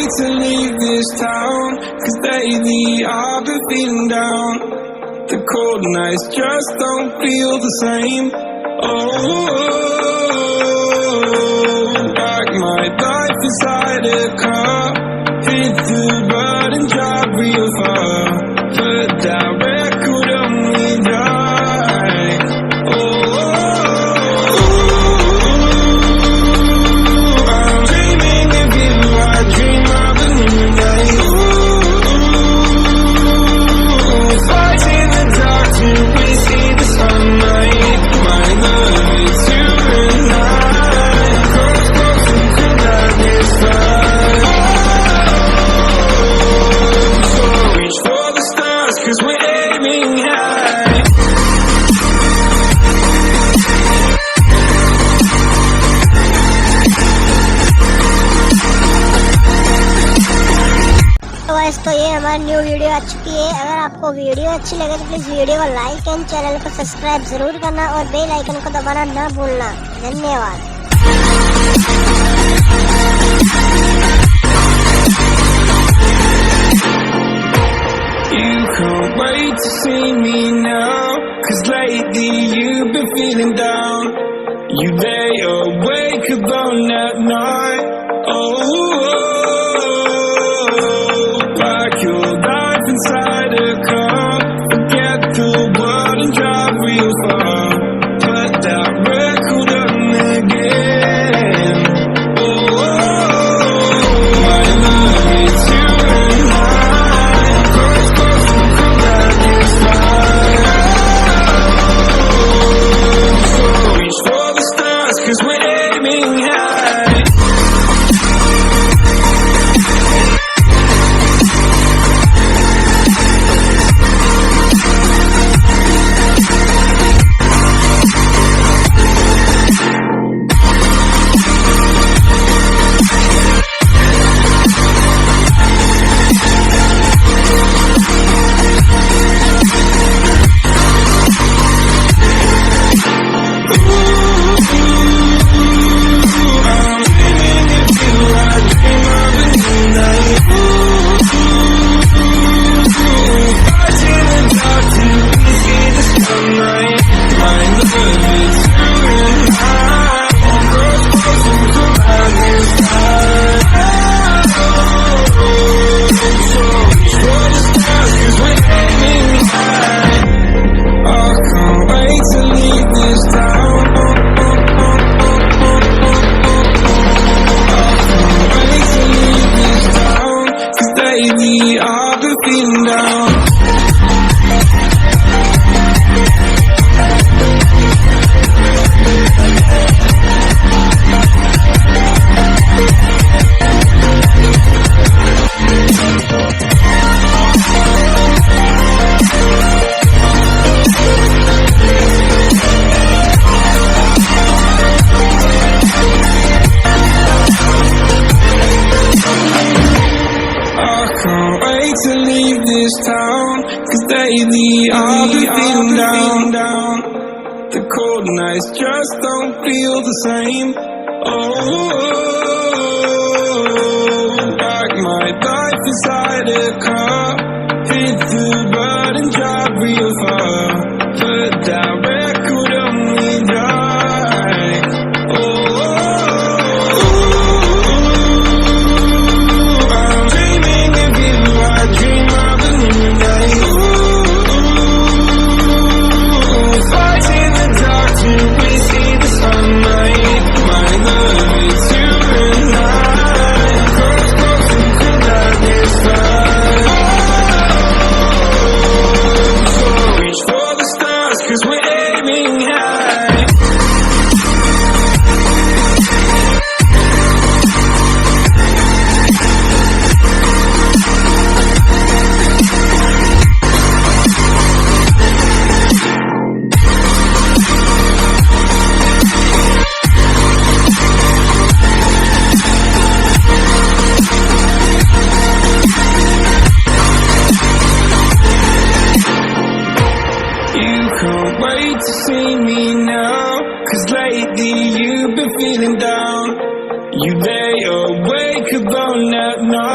wait to leave this town, 'cause lately I've been feeling down. The cold nights just don't feel the same. Oh, like my life inside a car, hit the button, drive real far, put that record on me, die. Oh, I'm dreaming of you, I dream of a new day. Fight in the dark till we see the sunlight. My love is you and I, close, close into darkness fire. So reach for the stars, 'cause we're aiming high. तो ये हमारी new video आ चुकी है। अगर आपको video अच्छी लगे तो प्लीज वीडियो को लाइक एंड चैनल को सब्सक्राइब जरूर करना और बेल आइकन को दबाना ना भूलना। धन्यवाद। You can't wait to see me now, 'cause lately you've been feeling down. You lay awake alone at night. Oh, like your life inside a car. Forget the world and drive real far. Put that record on again. Oh, my love is you and I. Close, close and come back this fire. So reach for the stars, 'cause we're aiming high. I've been feeling down. To leave this town, 'cause lately I've been feeling down. The cold nights just don't feel the same. Oh, like my life inside a car, hit the button, drive real far, put that record on me, die. Oh, I'm dreaming of you, I dream of a new day. Fight in the dark till we see the sunlight. My love is you and I, close, close into darkness fire. So reach for the stars, 'cause we're aiming high. Can't wait to see me now, 'cause lately you've been feeling down. You lay awake alone at night.